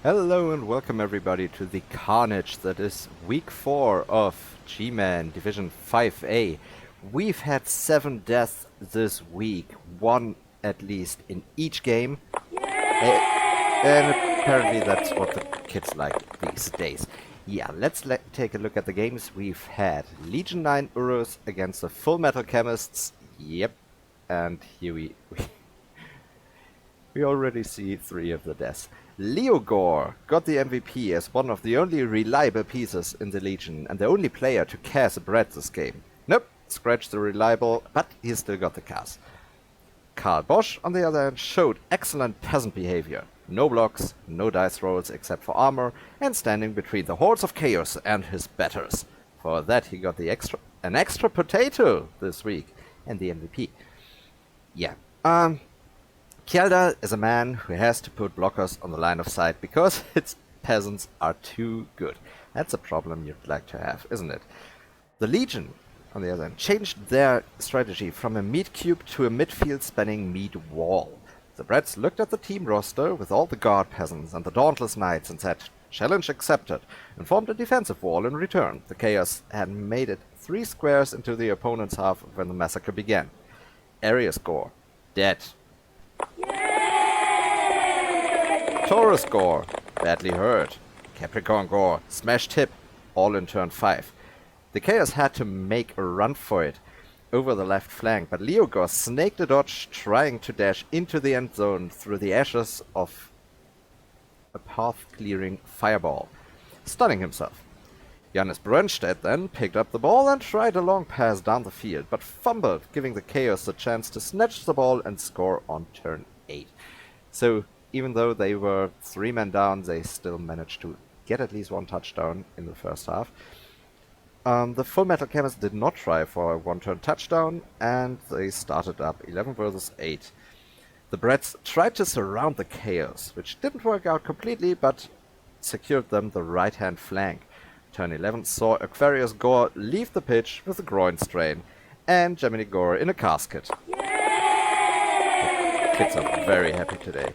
Hello and welcome everybody to the Carnage that is week 4 of GMAN Division 5A. We've had 7 deaths this week, 1 at least in each game. And apparently that's what the kids like these days. Yeah, let's take a look at the games we've had. Legion 9 Urus against the Full Metal Chemists. Yep. And here we already see 3 of the deaths. Leogor got the MVP as one of the only reliable pieces in the Legion and the only player to cast a Brett this game. Nope, scratched the reliable, but he still got the cast. Karl Bosch, on the other hand, showed excellent peasant behavior. No blocks, no dice rolls except for armor, and standing between the hordes of chaos and his betters. For that he got an extra potato this week, and the MVP. Yeah, Kjeldal is a man who has to put blockers on the line of sight because its peasants are too good. That's a problem you'd like to have, isn't it? The Legion, on the other hand, changed their strategy from a meat cube to a midfield spanning meat wall. The Bretts looked at the team roster with all the guard peasants and the dauntless knights and said, "Challenge accepted," and formed a defensive wall in return. The Chaos had made it 3 squares into the opponent's half when the massacre began. Aries Gore, dead. Taurus Gore, badly hurt. Capricorn Gore, smashed hip, all in turn 5. The Chaos had to make a run for it over the left flank, but Leo Gore snaked a dodge, trying to dash into the end zone through the ashes of a path-clearing fireball, stunning himself. Johannes Brunstedt then picked up the ball and tried a long pass down the field, but fumbled, giving the Chaos the chance to snatch the ball and score on turn 8. So, even though they were 3 men down, they still managed to get at least 1 touchdown in the first half. The Full Metal Chemists did not try for a 1-turn touchdown, and they started up 11 versus 8. The Bretts tried to surround the Chaos, which didn't work out completely, but secured them the right-hand flank. Turn 11 saw Aquarius Gore leave the pitch with a groin strain, and Gemini Gore in a casket. The kids are very happy today.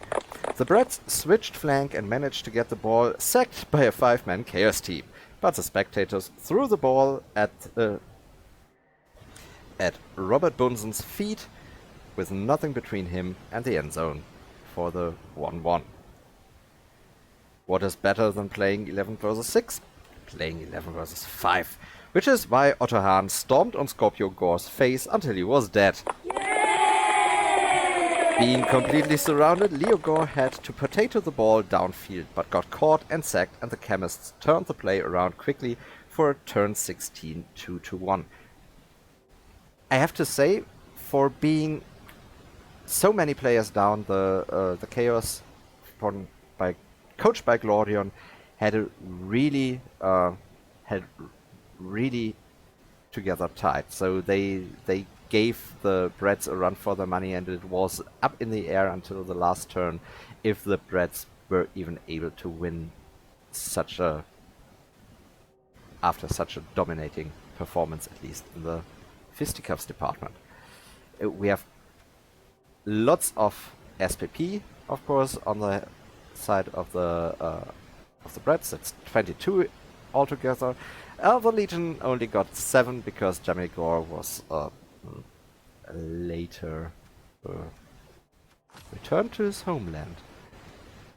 The Bretts switched flank and managed to get the ball sacked by a 5-man Chaos team, but the spectators threw the ball at Robert Bunsen's feet with nothing between him and the end zone for the 1-1. What is better than playing 11 versus 6? Playing 11 versus 5, which is why Otto Hahn stomped on Scorpio Gore's face until he was dead. Being completely surrounded, Leo Gore had to potato the ball downfield, but got caught and sacked, and the Chemists turned the play around quickly for turn 16 2-1. I have to say, for being so many players down, the Chaos, coached by Glorion, had really together tight. So they gave the Bretts a run for their money, and it was up in the air until the last turn if the Bretts were even able to win after such a dominating performance, at least in the fisticuffs department. We have lots of SPP, of course, on the side of the Bretts. It's 22 altogether. The Legion only got 7 because Gemini Gore was later returned to his homeland.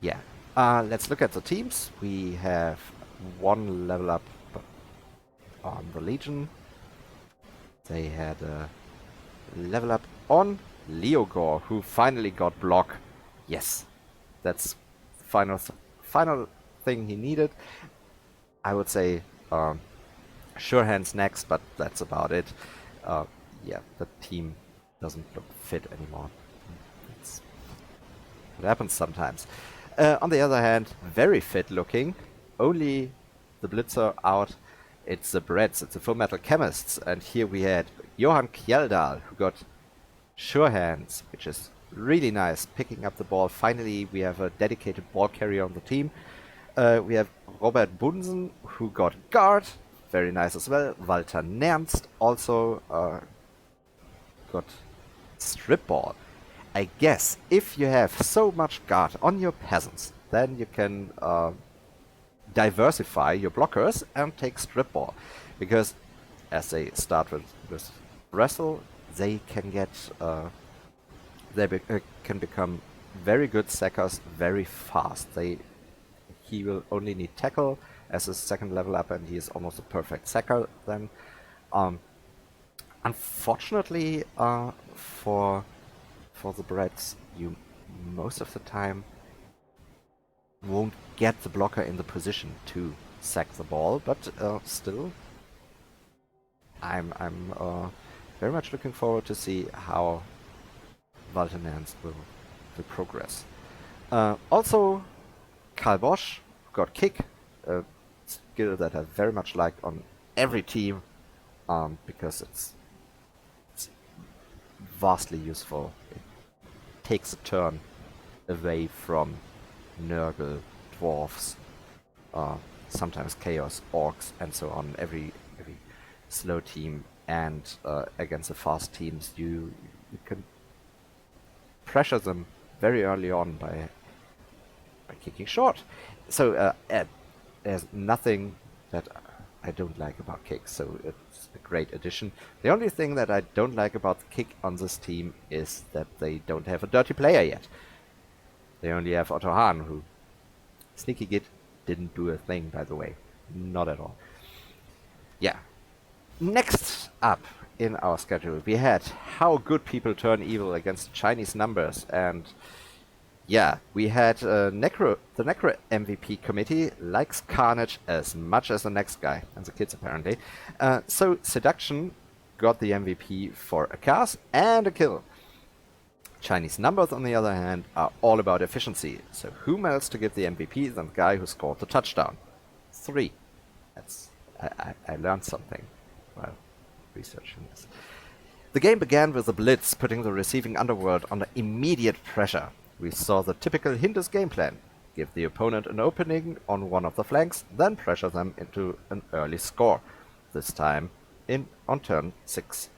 Yeah. Let's look at the teams. We have 1 level up on the Legion. They had a level up on Leo Gore, who finally got block. Yes, that's the final thing he needed. I would say sure hands next, but that's about it. Yeah, the team doesn't look fit anymore. It's what happens sometimes. On the other hand, very fit looking. Only the Blitzer out. It's the Bretts, it's the Full Metal Chemists, and here we had Johan Kjeldal, who got sure hands, which is really nice, picking up the ball. Finally, we have a dedicated ball carrier on the team. We have Robert Bunsen, who got guard, very nice as well. Walter Nernst also got strip ball. I guess if you have so much guard on your peasants, then you can diversify your blockers and take strip ball, because as they start with wrestle, they can get can become very good sackers very fast. He will only need tackle as his second level up, and he is almost a perfect sacker then. Unfortunately, for the Breds, you most of the time won't get the blocker in the position to sack the ball, but still, I'm very much looking forward to see how Valtenance will progress. Also, Karl Bosch got kick, a skill that I very much like on every team, because it's vastly useful. It takes a turn away from Nurgle, dwarves, sometimes chaos, orcs, and so on. Every slow team, and against the fast teams, you can pressure them very early on by kicking short. So there's nothing that I don't like about kick, so it's a great addition. The only thing that I don't like about the kick on this team is that they don't have a dirty player yet. They only have Otto Hahn, who, Sneaky Git, didn't do a thing, by the way. Not at all. Yeah. Next up in our schedule, we had How Good People Turn Evil against Chinese Numbers, and yeah, we had the Necro MVP committee likes Carnage as much as the next guy, and the kids apparently. So Seduction got the MVP for a cast and a kill. Chinese Numbers, on the other hand, are all about efficiency. So whom else to give the MVP than the guy who scored the touchdown? 3. I learned something while researching this. The game began with a blitz, putting the receiving underworld under immediate pressure. We saw the typical Hindus game plan. Give the opponent an opening on one of the flanks, then pressure them into an early score. This time on turn 6.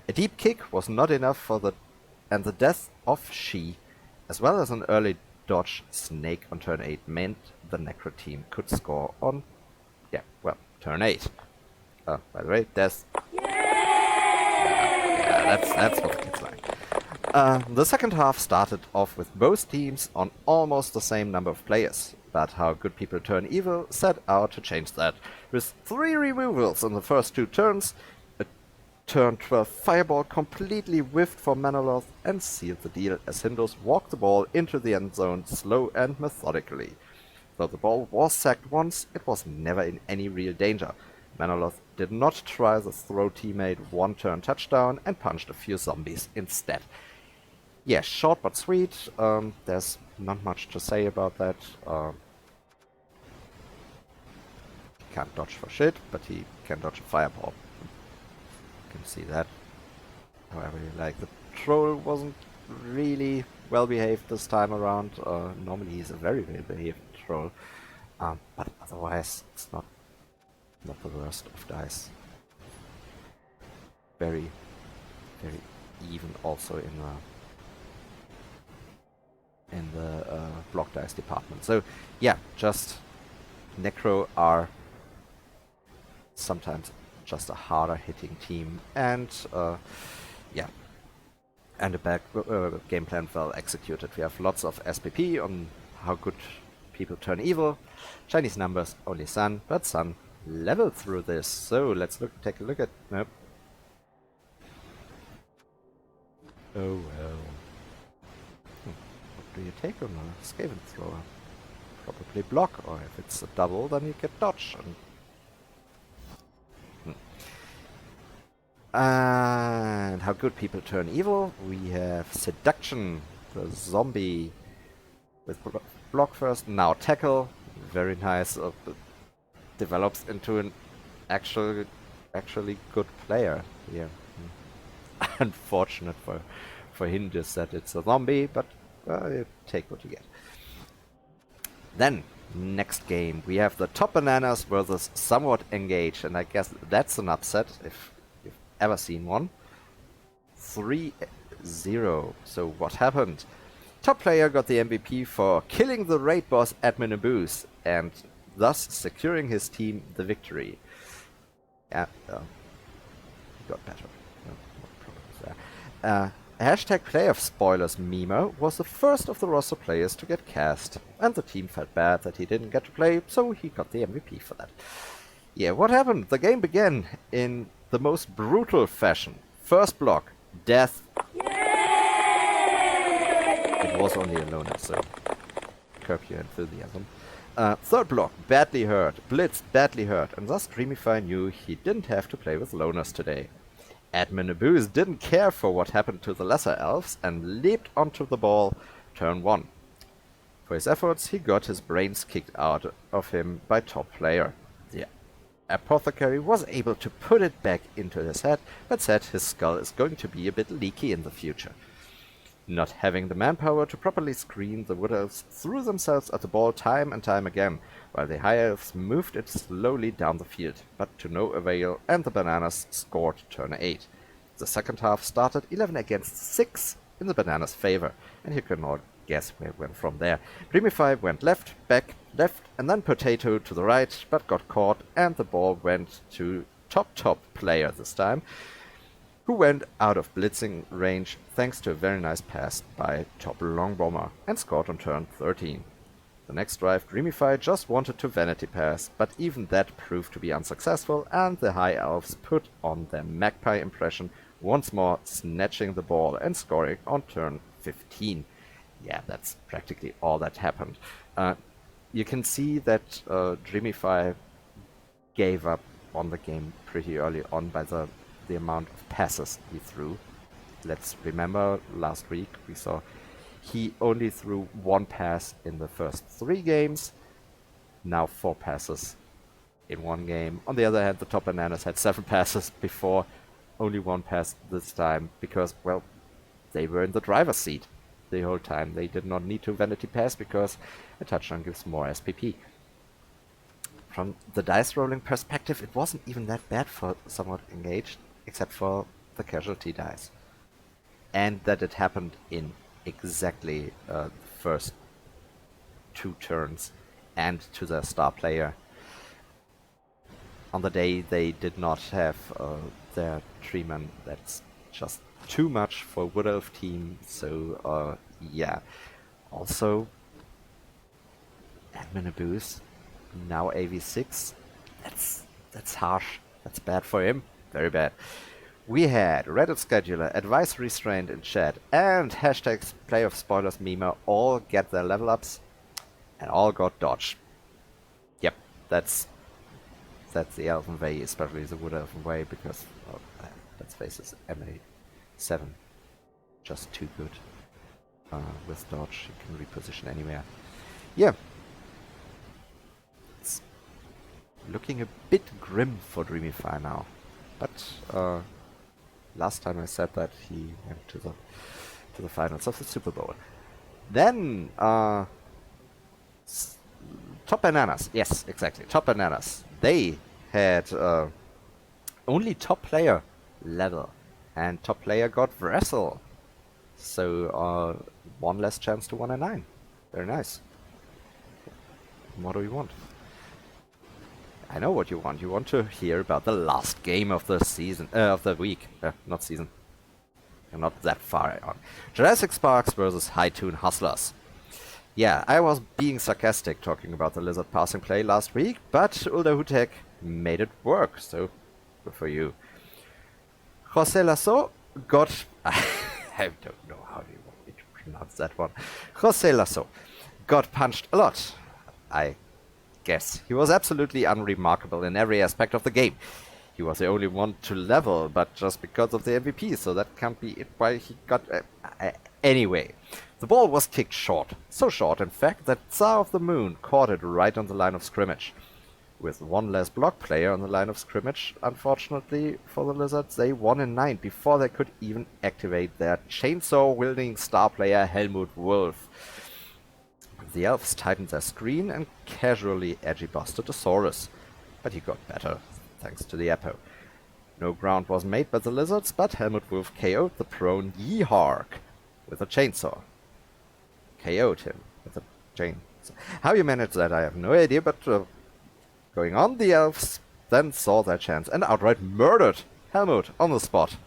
A deep kick was not enough and the death of She, as well as an early dodge snake on turn 8, meant the Necro team could score on, turn 8. By the way, death. Yeah, that's what the kids like. The second half started off with both teams on almost the same number of players, but How Good People Turn Evil set out to change that. With 3 removals in the first 2 turns, a turn 12 fireball completely whiffed for Manaloth and sealed the deal as Hindus walked the ball into the end zone slow and methodically. Though the ball was sacked once, it was never in any real danger. Manaloth did not try the throw teammate 1-turn touchdown and punched a few zombies instead. Yeah, short but sweet. There's not much to say about that. He can't dodge for shit, but he can dodge a fireball. You can see that. However you like. The troll wasn't really well behaved this time around. Normally he's a very well behaved troll. But otherwise it's not the worst of dice. Very, very even also in the block dice department. So yeah, just Necro are sometimes just a harder hitting team, and and a back game plan well executed. We have lots of SPP on How Good People Turn Evil. Chinese Numbers, only Sun, but Sun leveled through this. So let's take a look at. Nope. Oh well. What do you take on a Skaven thrower? Probably block, or if it's a double, then you get dodge. And How Good People Turn Evil. We have Seduction, the zombie with block first, now tackle. Very nice. Develops into an actually good player here. Unfortunate for Hindus that it's a zombie, but you take what you get. Then, next game, we have the Top Bananas versus Somewhat Engaged, and I guess that's an upset if you've ever seen one. 3-0. So what happened? Top player got the MVP for killing the raid boss Admin Abuse and thus securing his team the victory. Yeah, he got better. No problems there. Hashtag Playoff Spoilers Mimo was the first of the roster players to get cast, and the team felt bad that he didn't get to play, so he got the MVP for that. Yeah, what happened? The game began in the most brutal fashion. First block, death. It was only a loner, so curb your enthusiasm. Third block, badly hurt. Blitz, badly hurt, and thus Dreamify knew he didn't have to play with loners today. Admin Abuse didn't care for what happened to the lesser elves and leaped onto the ball turn 1. For his efforts, he got his brains kicked out of him by top player. The apothecary was able to put it back into his head, but said his skull is going to be a bit leaky in the future. Not having the manpower to properly screen, the Wood Elves threw themselves at the ball time and time again, while the High Elves moved it slowly down the field, but to no avail, and the Bananas scored turn 8. The second half started 11 against 6 in the Bananas' favor, and you can all guess where it went from there. Dreamify went left, back, left, and then Potato to the right, but got caught, and the ball went to top player this time, who went out of blitzing range thanks to a very nice pass by top long bomber and scored on turn 13. The next drive, Dreamify just wanted to vanity pass, but even that proved to be unsuccessful, and the High Elves put on their magpie impression, once more snatching the ball and scoring on turn 15. Yeah, that's practically all that happened. You can see that Dreamify gave up on the game pretty early on by the amount of passes he threw. Let's remember last week we saw he only threw 1 pass in the first 3 games, now 4 passes in 1 game. On the other hand, the top Bananas had 7 passes before, only 1 pass this time because, well, they were in the driver's seat the whole time. They did not need to vanity pass because a touchdown gives more SPP. From the dice rolling perspective, it wasn't even that bad for Somewhat Engaged, except for the casualty dice. And that it happened in exactly the first 2 turns and to the star player. On the day they did not have their treeman, that's just too much for Wood Elf team, so yeah. Also, Admin Abuse, now AV6, that's harsh, that's bad for him. Very bad. We had Reddit Scheduler, Advice Restrained in chat, and hashtags Playoff Spoilers Memo all get their level ups, and all got dodge. Yep, that's the Elven way, especially the Wood Elven way, because, well, let's face it, MA7, just too good. With dodge, you can reposition anywhere. Yeah. It's looking a bit grim for Dreamify now. But last time I said that he went to the finals of the Super Bowl. Then Top Bananas, yes, exactly, Top Bananas. They had only top player level, and top player got Wrestle, so 1 less chance to 1 and 9. Very nice. What do you want? I know what you want. You want to hear about the last game of the season, of the week. Not season. You're not that far on. Jurassic Sparks versus High Tune Hustlers. Yeah, I was being sarcastic talking about the Lizard passing play last week, but Ulda Hutek made it work, so good for you. Jose Lasso got... I don't know how you want me to pronounce that one. Jose Lasso got punched a lot, I guess. He was absolutely unremarkable in every aspect of the game. He was the only one to level, but just because of the MVP, so that can't be it why he got... Anyway, the ball was kicked short. So short, in fact, that Tsar of the Moon caught it right on the line of scrimmage. With 1 less block player on the line of scrimmage, unfortunately for the Lizards, they won in 9 before they could even activate their chainsaw-wielding star player Helmut Wolf. The Elves tightened their screen and casually edgy-busted a Saurus, but he got better, thanks to the Apo. No ground was made by the Lizards, but Helmut Wolf KO'd the prone Yeehawk with a chainsaw. KO'd him with a chain. So how you managed that, I have no idea, but going on, the elves then saw their chance and outright murdered Helmut on the spot.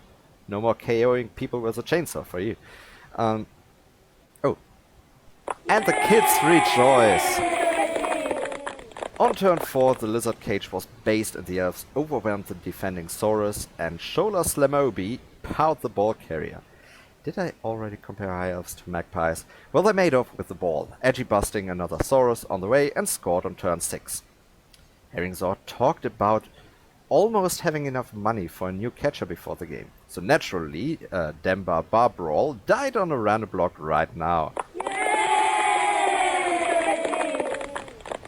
No more KOing people with a chainsaw for you. Oh. And the kids rejoice! On turn 4, the lizard cage was based and the elves overwhelmed the defending Saurus, and Shola Slamobi powered the ball carrier. Did I already compare high elves to magpies? Well, they made off with the ball, edgy busting another Saurus on the way and scored on turn 6. Herringzor talked about almost having enough money for a new catcher before the game. So naturally, Demba Barbrawl died on a random block right now.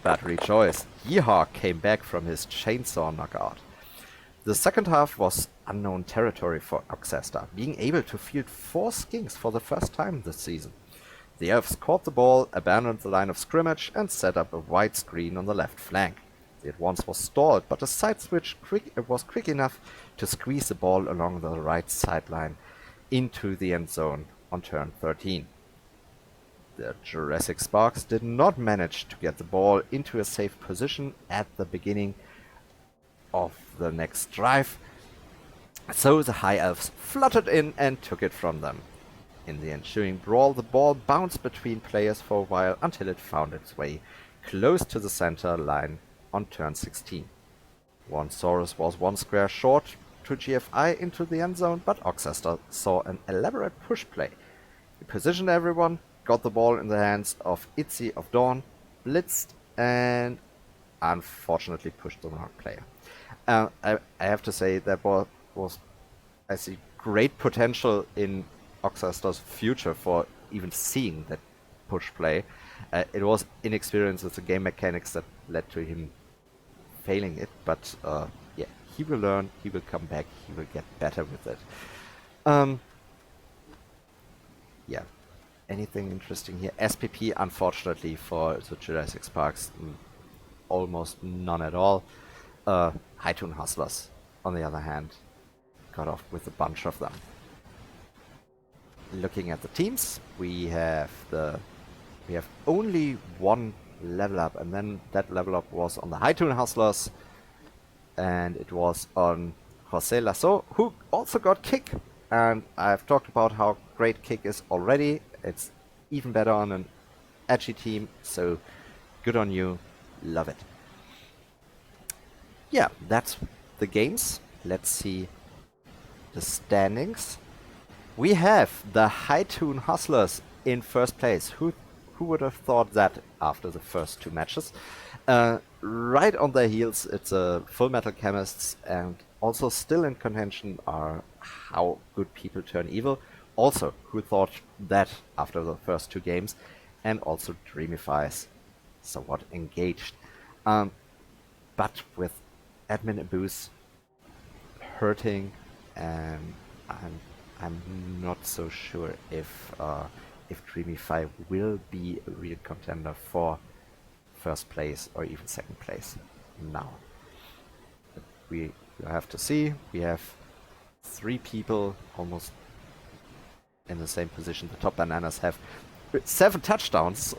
But rejoice, Yeehawk came back from his chainsaw knockout. The second half was unknown territory for Oxester, being able to field 4 skinks for the first time this season. The elves caught the ball, abandoned the line of scrimmage, and set up a wide screen on the left flank. The advance was stalled, but a side switch was quick enough to squeeze the ball along the right sideline into the end zone on turn 13. The Jurassic Sparks did not manage to get the ball into a safe position at the beginning of the next drive, so the High Elves fluttered in and took it from them. In the ensuing brawl, the ball bounced between players for a while until it found its way close to the center line on turn 16. One Saurus was 1 square short to GFI into the end zone, but Oxester saw an elaborate push play. He positioned everyone, got the ball in the hands of Itzy of Dawn, blitzed, and unfortunately pushed the wrong player. I have to say that was I see great potential in Oxester's future for even seeing that push play. It was inexperience with the game mechanics that led to him failing it, but yeah, he will learn, he will come back, he will get better with it. Yeah. Anything interesting here? SPP, unfortunately, for the Jurassic Sparks, almost none at all. High Toon Hustlers, on the other hand, got off with a bunch of them. Looking at the teams, we have only one level up, and then that level up was on the High Toon Hustlers, and it was on Jose Lasso, who also got Kick. And I've talked about how great Kick is already. It's even better on an edgy team, so good on you, love it. Yeah, that's the games. Let's see the standings. We have the High Toon Hustlers in first place. Who would have thought that after the first 2 matches? Right on their heels, it's Full Metal Chemists, and also still in contention are How Good People Turn Evil. Also, who thought that after the first 2 games, and also Dreamify's somewhat engaged. But with admin abuse hurting, and I'm not so sure if Dreamify will be a real contender for first place or even second place now. But we have to see. We have 3 people almost in the same position. The Top Bananas have 7 touchdowns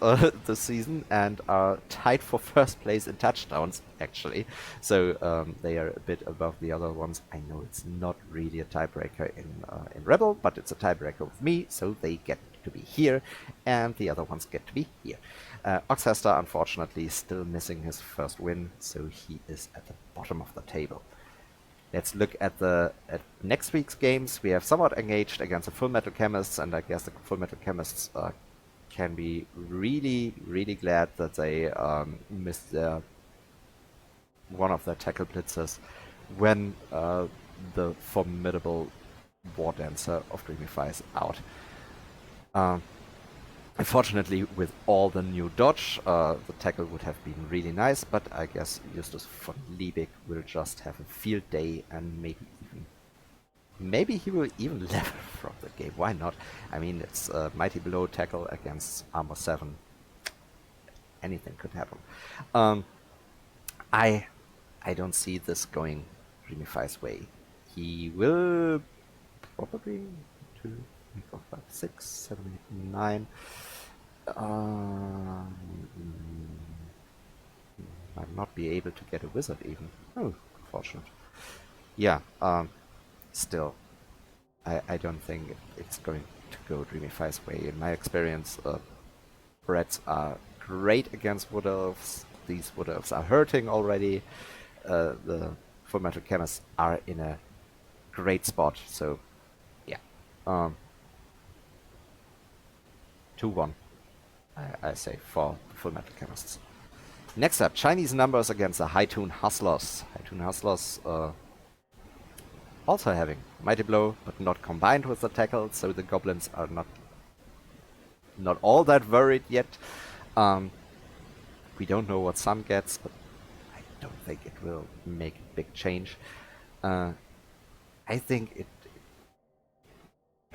this season and are tied for first place in touchdowns, actually. So they are a bit above the other ones. I know it's not really a tiebreaker in Rebel, but it's a tiebreaker with me, so they get to be here, and the other ones get to be here. Oxester, unfortunately, still missing his first win, so he is at the bottom of the table. Let's look at next week's games. We have somewhat engaged against the Full Metal Chemists, and I guess the Full Metal Chemists can be really, really glad that they missed one of their tackle blitzers when the formidable War Dancer of Dreamify is out. Unfortunately, with all the new dodge, the tackle would have been really nice, but I guess Justus von Liebig will just have a field day, and maybe he will even level from the game. Why not? I mean, it's a Mighty Blow tackle against Armor 7. Anything could happen. I don't see this going Dreamify's way. He will probably 2, 3, 4, 5, 6, 7, 8, 9. Might not be able to get a wizard even. Oh, fortunate. Yeah, still, I don't think it's going to go Dreamy Fire's way. In my experience, Reds are great against Wood Elves. These Wood Elves are hurting already. The Full Metal Chemists are in a great spot, so yeah. 2-1, I say, for the Full Metal Chemists. Next up, Chinese numbers against the High Toon Hustlers. High Toon Hustlers also having Mighty Blow, but not combined with the tackle, so the goblins are not all that worried yet. We don't know what Sun gets, but I don't think it will make a big change. I think it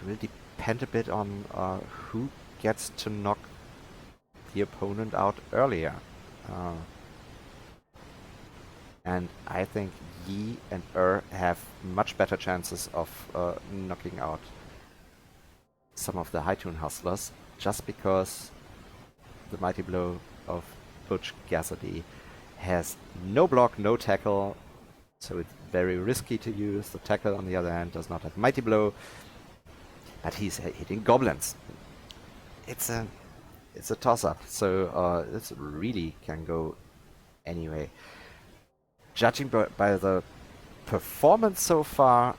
will depend a bit on who gets to knock the opponent out earlier. And I think Yi and have much better chances of knocking out some of the High Toon Hustlers, just because the Mighty Blow of Butch Cassidy has no block, no tackle, so it's very risky to use. The tackle, on the other hand, does not have Mighty Blow, but he's hitting goblins. It's a toss-up, so this really can go anyway. Judging by the performance so far,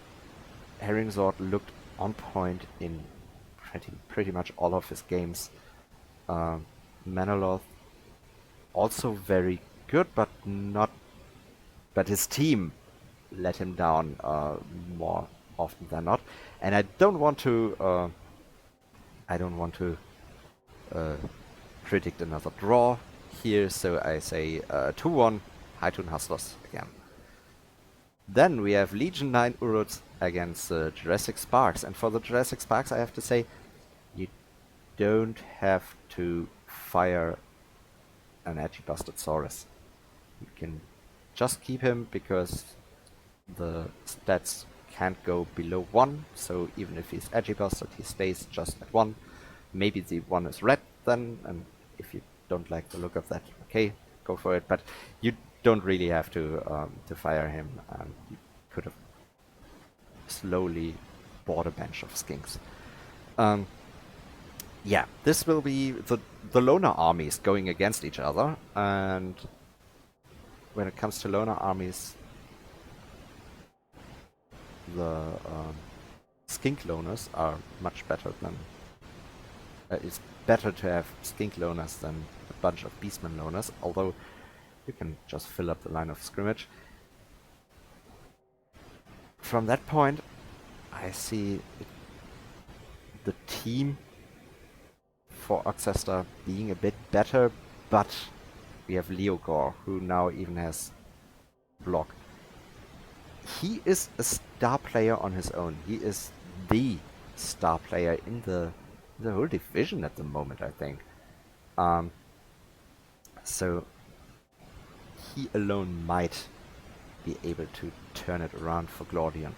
Herringsword looked on point in pretty much all of his games. Manaloth also very good, but his team let him down more often than not. And I don't want to predict another draw here, so I say 2-1 High Toon Hustlers again. Then we have Legion 9 Uruts against Jurassic Sparks, and for the Jurassic Sparks I have to say, you don't have to fire an edgy bastard Saurus. You can just keep him because the stats can't go below 1, so even if he's edgy bastard, he stays just at 1. Maybe the 1 is red then, and if you don't like the look of that, okay, go for it, but you don't really have to fire him. You could have slowly bought a bench of skinks. Yeah, this will be the loner armies going against each other, and when it comes to loner armies, the skink loners are much better than... it's better to have skink loners than a bunch of beastman loners, although you can just fill up the line of scrimmage. From that point, I see the team for Oxester being a bit better, but we have Leogor, who now even has block. He is a star player on his own. He is the star player in the whole division at the moment, I think. So he alone might be able to turn it around for Glordion.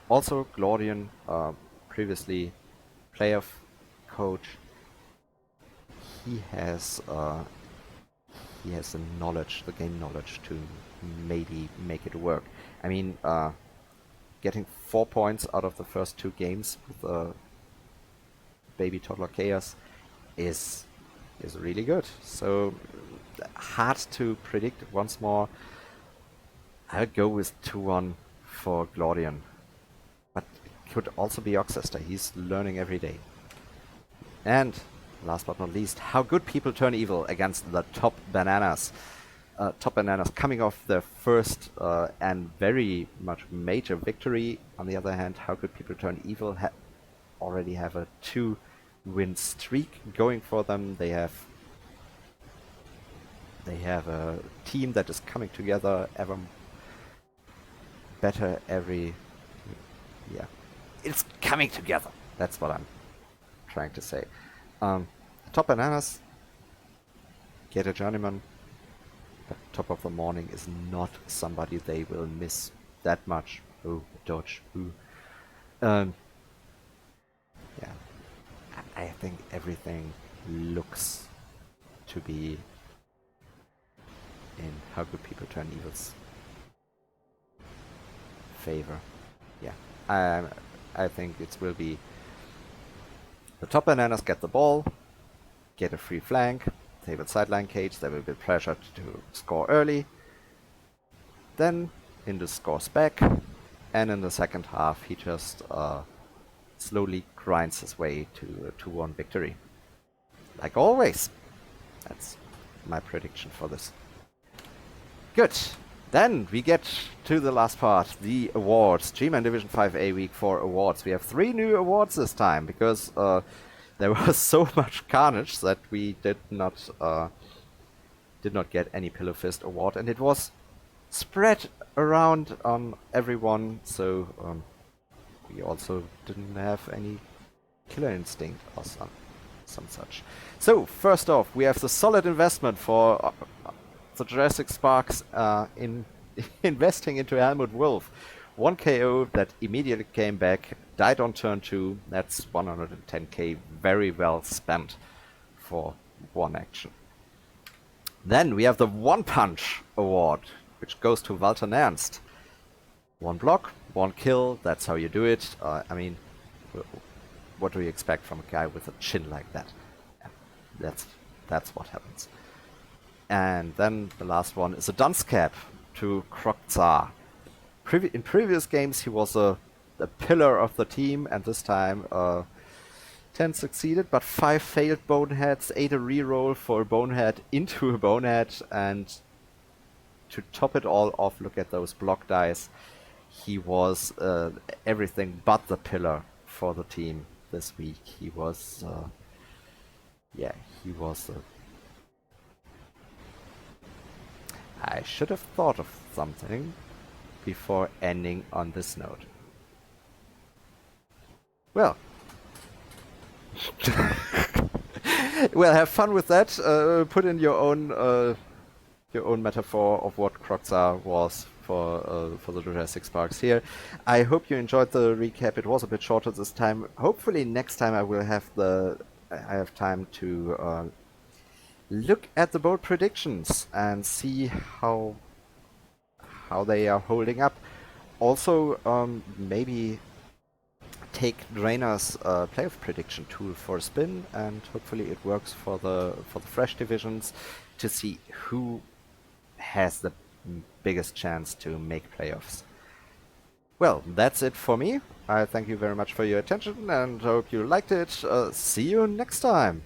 Also, Glordion, previously playoff coach, he has the knowledge, the game knowledge, to maybe make it work. I mean, getting 4 points out of the first 2 games with Baby Toddler Chaos is really good. So hard to predict once more. I'll go with 2-1 for Glordion. But it could also be Oxester. He's learning every day. And last but not least, how good people turn evil against the Top Bananas. Top Bananas coming off their first and very much major victory. On the other hand, how good people turn evil already have a 2-win streak going for them. They have a team that is coming together ever better every... yeah, it's coming together. That's what I'm trying to say. Top Bananas get a journeyman, but Top of the Morning is not somebody they will miss that much. Oh, dodge. Ooh. Yeah, I think everything looks to be in How Good People Turn Evil's favor. Yeah, I think it will be the top bananas get the ball, get a free flank, table sideline cage, they will be pressured to score early, then Indus scores back, and in the second half he just slowly grinds his way to a 2-1 victory. Like always. That's my prediction for this. Good. Then we get to the last part, the awards. GMAN Division 5A Week 4 awards. We have 3 new awards this time, because there was so much carnage that we did not get any Pillow Fist award, and it was spread around on everyone, so we also didn't have any Killer Instinct or some such. So first off, we have the solid investment for the Jurassic Sparks in investing into Helmut Wolf. 1 KO that immediately came back, died on turn 2. That's 110k, very well spent for 1 action. Then we have the One Punch award, which goes to Walter Nernst. 1 block, 1 kill, that's how you do it. I mean, what do you expect from a guy with a chin like that? That's what happens. And then the last one is a dunce cap to Krokzar. In previous games he was a pillar of the team, and this time 10 succeeded, but 5 failed boneheads, 8 a reroll for a bonehead into a bonehead, and to top it all off, look at those block dice. He was everything but the pillar for the team this week. He was, he was. I should have thought of something before ending on this note. Well, well, have fun with that. Put in your own metaphor of what Krokzar was for the Jurassic Sparks here. I hope you enjoyed the recap. It was a bit shorter this time. Hopefully next time I will have time to look at the bold predictions and see how they are holding up. Also, maybe take Drainer's playoff prediction tool for a spin, and hopefully it works for the fresh divisions to see who has the biggest chance to make playoffs. Well, that's it for me. I thank you very much for your attention and hope you liked it. See you next time.